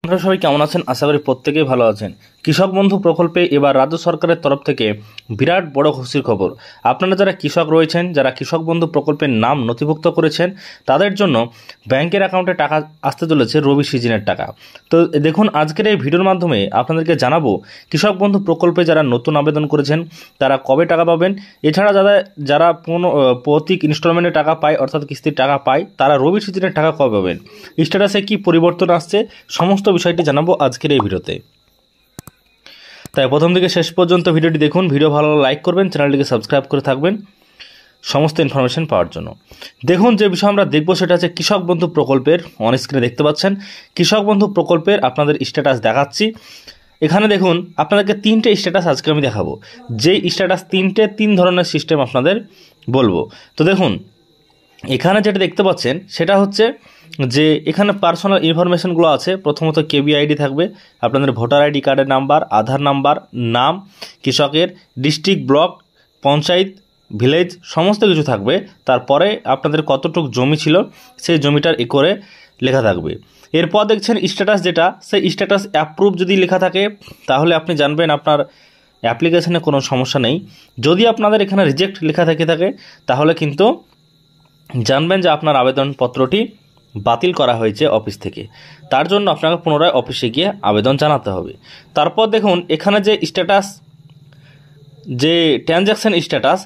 আপনারা সবাই কেমন আছেন? আশা করি প্রত্যেকেই ভালো আছেন। কৃষক বন্ধু প্রকল্পে এবার রাজ্য সরকারের তরফ থেকে বিরাট বড় খুশির খবর। আপনারা যারা কৃষক রয়েছেন, যারা কৃষক বন্ধু প্রকল্পের নাম নথিভুক্ত করেছেন, তাদের জন্য ব্যাংকের অ্যাকাউন্টে টাকা আসতে চলেছে রবি সিজনের টাকা। তো দেখুন, আজকের এই ভিডিওর মাধ্যমে আপনাদেরকে জানাবো কৃষক বন্ধু প্রকল্পে যারা নতুন আবেদন করেছেন তারা কবে টাকা পাবেন, এছাড়া যারা প্রতি ইনস্টলমেন্টে টাকা পায় অর্থাৎ কিস্তির টাকা পায় তারা রবি সিজনের টাকা কবে পাবেন, স্ট্যাটাসে কী পরিবর্তন আসছে, সমস্ত বিষয়টি জানাবো আজকের এই ভিডিওতে। তাই প্রথম থেকে শেষ পর্যন্ত ভিডিওটি দেখুন। ভিডিও ভালো লাইক করবেন, চ্যানেলটিকে সাবস্ক্রাইব করে থাকবেন সমস্ত ইনফরমেশন পাওয়ার জন্য। দেখুন, যে বিষয় আমরা দেখব সেটা হচ্ছে কৃষক বন্ধু প্রকল্পের। অন স্ক্রিনে দেখতে পাচ্ছেন কৃষক বন্ধু প্রকল্পের আপনাদের স্ট্যাটাস দেখাচ্ছি। এখানে দেখুন, আপনাদেরকে তিনটে স্ট্যাটাস আজকে আমি দেখাবো। যেই স্ট্যাটাস তিন ধরনের সিস্টেম আপনাদের বলবো। তো দেখুন, এখানে যেটা দেখতে পাচ্ছেন সেটা হচ্ছে যে এখানে পার্সোনাল ইনফরমেশনগুলো আছে। প্রথমত কেবি আইডি থাকবে, আপনাদের ভোটার আইডি কার্ডের নাম্বার, আধার নাম্বার, নাম কৃষকের, ডিস্ট্রিক্ট, ব্লক, পঞ্চায়েত, ভিলেজ সমস্ত কিছু থাকবে। তারপরে আপনাদের কতটুকু জমি ছিল সেই জমিটার করে লেখা থাকবে। এরপর দেখছেন স্ট্যাটাস, যেটা সেই স্ট্যাটাস অ্যাপ্রুভ যদি লেখা থাকে তাহলে আপনি জানবেন আপনার অ্যাপ্লিকেশনে কোনো সমস্যা নেই। যদি আপনাদের এখানে রিজেক্ট লেখা থেকে থাকে তাহলে কিন্তু জানবেন যে আপনার আবেদনপত্রটি বাতিল করা হয়েছে অফিস থেকে। তার জন্য আপনাকে পুনরায় অফিসে গিয়ে আবেদন জানাতে হবে। তারপর দেখুন, এখানে যে স্ট্যাটাস, যে ট্রানজ্যাকশান স্ট্যাটাস,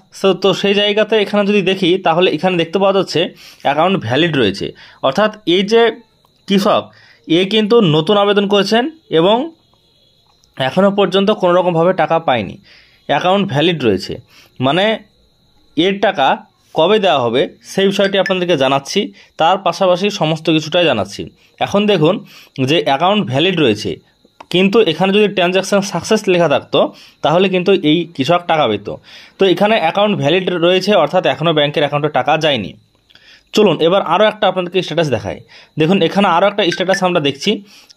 তো সেই জায়গাতে এখানে যদি দেখি তাহলে এখানে দেখতে পাওয়া যাচ্ছে অ্যাকাউন্ট ভ্যালিড রয়েছে। অর্থাৎ এই যে কৃষক, কিন্তু নতুন আবেদন করেছেন এবং এখনও পর্যন্ত কোনো রকমভাবে টাকা পায়নি, অ্যাকাউন্ট ভ্যালিড রয়েছে। মানে এর টাকা কবে দেওয়া হবে সেই বিষয়টি আপনাদেরকে জানাচ্ছি, তার পাশাপাশি সমস্ত কিছুটাই জানাচ্ছি। এখন দেখুন যে অ্যাকাউন্ট ভ্যালিড রয়েছে, কিন্তু এখানে যদি ট্রানজ্যাকশান সাকসেস লেখা থাকতো তাহলে কিন্তু এই কৃষক টাকা পেত। তো এখানে অ্যাকাউন্ট ভ্যালিড রয়েছে, অর্থাৎ এখনও ব্যাংকের অ্যাকাউন্টে টাকা যায়নি। চলুন এবার আরও একটা আপনাদেরকে স্ট্যাটাস দেখাই। দেখুন, এখানে আরও একটা স্ট্যাটাস আমরা দেখছি।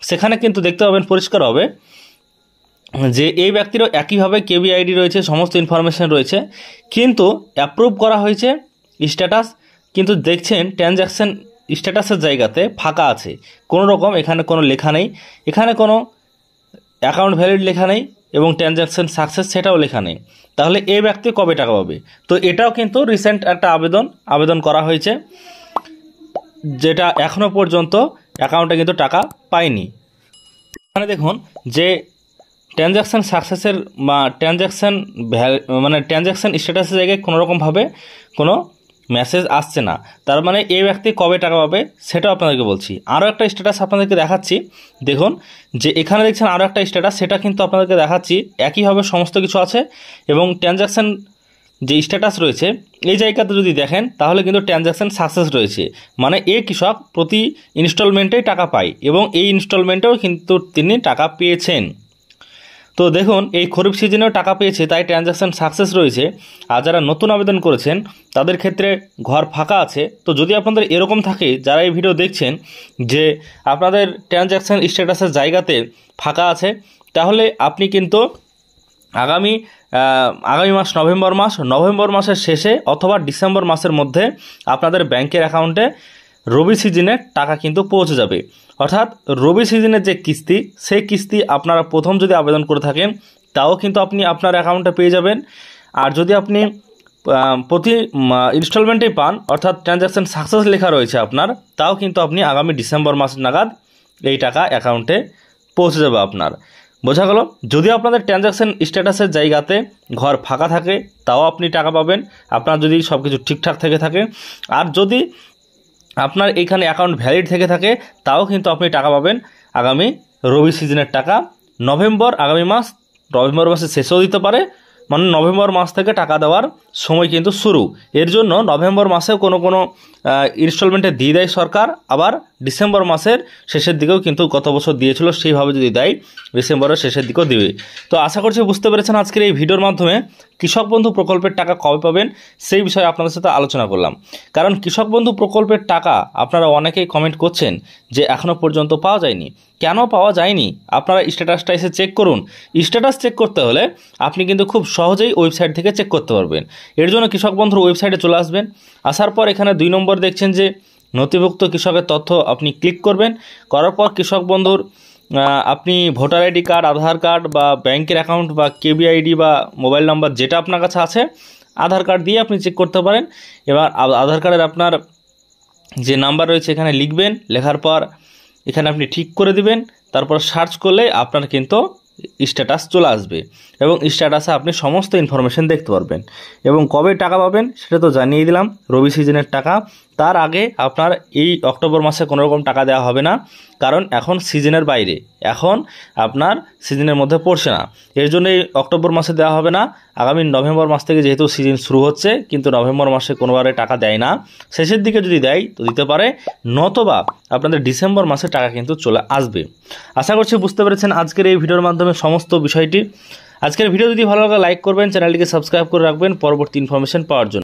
সেখানে কিন্তু দেখতে পাবেন পরিষ্কার হবে যে এই ব্যক্তিরও একইভাবে কেবি আইডি রয়েছে, সমস্ত ইনফরমেশন রয়েছে, কিন্তু অ্যাপ্রুভ করা হয়েছে স্ট্যাটাস। কিন্তু দেখছেন ট্রানজ্যাকশান স্ট্যাটাসের জায়গাতে ফাঁকা আছে, কোনো রকম এখানে কোনো লেখা নেই, এখানে কোনো অ্যাকাউন্ট ভ্যালিড লেখা নেই এবং ট্রানজ্যাকশান সাকসেস সেটাও লেখা নেই। তাহলে এই ব্যক্তি কবে টাকা পাবে? তো এটাও কিন্তু রিসেন্ট একটা আবেদন করা হয়েছে, যেটা এখনও পর্যন্ত অ্যাকাউন্টে কিন্তু টাকা পায়নি। এখানে দেখুন যে ট্রানজ্যাকশান সাকসেসের বা ট্রানজ্যাকশান স্ট্যাটাসের জায়গায় কোনো রকমভাবে কোনো মেসেজ আসছে না। তার মানে এই ব্যক্তি কবে টাকা পাবে সেটাও আপনাদেরকে বলছি। আরও একটা স্ট্যাটাস আপনাদেরকে দেখাচ্ছি। দেখুন যে এখানে দেখছেন আরও একটা স্ট্যাটাস, সেটা কিন্তু আপনাদেরকে দেখাচ্ছি একইভাবে সমস্ত কিছু আছে এবং ট্রানজ্যাকশান যে স্ট্যাটাস রয়েছে এই জায়গাতে যদি দেখেন তাহলে কিন্তু ট্রানজ্যাকশান সাকসেস রয়েছে। মানে এই কৃষক প্রতি ইনস্টলমেন্টেই টাকা পায় এবং এই ইনস্টলমেন্টেও কিন্তু তিনি টাকা পেয়েছেন। তো দেখুন, এই খরিফ সিজনেও টাকা পেয়েছে, তাই ট্রানজ্যাকশান সাকসেস রয়েছে। আর যারা নতুন আবেদন করেছেন তাদের ক্ষেত্রে ঘর ফাঁকা আছে। তো যদি আপনাদের এরকম থাকে, যারা এই ভিডিও দেখছেন, যে আপনাদের ট্রানজ্যাকশান স্ট্যাটাসের জায়গাতে ফাঁকা আছে, তাহলে আপনি কিন্তু আগামী মাস নভেম্বর মাসের শেষে অথবা ডিসেম্বর মাসের মধ্যে আপনাদের ব্যাংকের অ্যাকাউন্টে রবি সিজনের টাকা কিন্তু পৌঁছে যাবে। অর্থাৎ রবি সিজনের যে কিস্তি, সেই কিস্তি আপনারা প্রথম যদি আবেদন করে থাকেন তাও কিন্তু আপনি আপনার অ্যাকাউন্টে পেয়ে যাবেন। আর যদি আপনি প্রতি ইনস্টলমেন্টেই পান, অর্থাৎ ট্রানজ্যাকশান সাকসেস লেখা রয়েছে আপনার, তাও কিন্তু আপনি আগামী ডিসেম্বর মাস নাগাদ এই টাকা অ্যাকাউন্টে পৌঁছে যাবে আপনার। বোঝা গেল? যদি আপনাদের ট্রানজ্যাকশান স্ট্যাটাসের জায়গাতে ঘর ফাঁকা থাকে তাও আপনি টাকা পাবেন, আপনার যদি সব কিছু ঠিকঠাক থেকে থাকে। আর যদি আপনার এইখানে অ্যাকাউন্ট ভ্যালিড থেকে থাকে তাও কিন্তু আপনি টাকা পাবেন আগামী রবি সিজনের টাকা। আগামী মাস নভেম্বর মাসে শেষও দিতে পারে, মানে নভেম্বর মাস থেকে টাকা দেওয়ার সময় কিন্তু শুরু। এর জন্য নভেম্বর মাসেও কোনো ইনস্টলমেন্টে দিয়ে দেয় সরকার, আবার ডিসেম্বর মাসের শেষের দিকেও কিন্তু গত বছর দিয়েছিল, সেইভাবে যদি দেয় ডিসেম্বরের শেষের দিকেও দেবে। তো আশা করছি বুঝতে পেরেছেন আজকের এই ভিডিওর মাধ্যমে কৃষক বন্ধু প্রকল্পের টাকা কবে পাবেন সেই বিষয়ে আপনাদের সাথে আলোচনা করলাম। কারণ কৃষক বন্ধু প্রকল্পের টাকা আপনারা অনেকেই কমেন্ট করছেন যে এখনও পর্যন্ত পাওয়া যায়নি। কেন পাওয়া যায়নি আপনারা স্ট্যাটাসটা এসে চেক করুন। স্ট্যাটাস চেক করতে হলে আপনি কিন্তু খুব সহজেই ওয়েবসাইট থেকে চেক করতে পারবেন। এর জন্য কৃষক বন্ধুর ওয়েবসাইটে চলে আসবেন। আসার পর এখানে 2 নম্বর দেখছেন যে নথিভুক্ত কৃষকের তথ্য, আপনি ক্লিক করবেন। করার পর কৃষক বন্ধুর আপনি ভোটার আইডি কার্ড, আধার কার্ড বা ব্যাংকের অ্যাকাউন্ট বা কেবিআইডি বা মোবাইল নাম্বার যেটা আপনার কাছে আছে, আধার কার্ড দিয়ে আপনি চেক করতে পারেন। এবার আধার কার্ডের আপনার যে নাম্বার রয়েছে এখানে লিখবেন, লেখার পর এখানে আপনি ঠিক করে দিবেন, তারপর সার্চ করলে আপনার কিন্তু স্ট্যাটাস চলে আসবে এবং স্ট্যাটাসে আপনি সমস্ত ইনফরমেশন দেখতে পারবেন। এবং কবে টাকা পাবেন সেটা তো জানিয়ে দিলাম, রবি সিজনের টাকা। তার আগে আপনার এই অক্টোবর মাসে কোনো রকম টাকা দেওয়া হবে না, কারণ এখন সিজনের বাইরে, এখন আপনার সিজনের মধ্যে পড়ছে না, এর জন্য এই অক্টোবর মাসে দেওয়া হবে না। আগামী নভেম্বর মাস থেকে যেহেতু সিজন শুরু হচ্ছে, কিন্তু নভেম্বর মাসে কোনোবারে টাকা দেয় না, শেষের দিকে যদি দেয় তো দিতে পারে, নতবা আপনাদের ডিসেম্বর মাসে টাকা কিন্তু চলে আসবে। আশা করছি বুঝতে পেরেছেন আজকের এই ভিডিওর মাধ্যমে সমস্ত বিষয়টি। আজকের ভিডিও যদি ভালো লাগে লাইক করবেন, চ্যানেলটিকে সাবস্ক্রাইব করে রাখবেন পরবর্তী ইনফরমেশন পাওয়ার জন্য।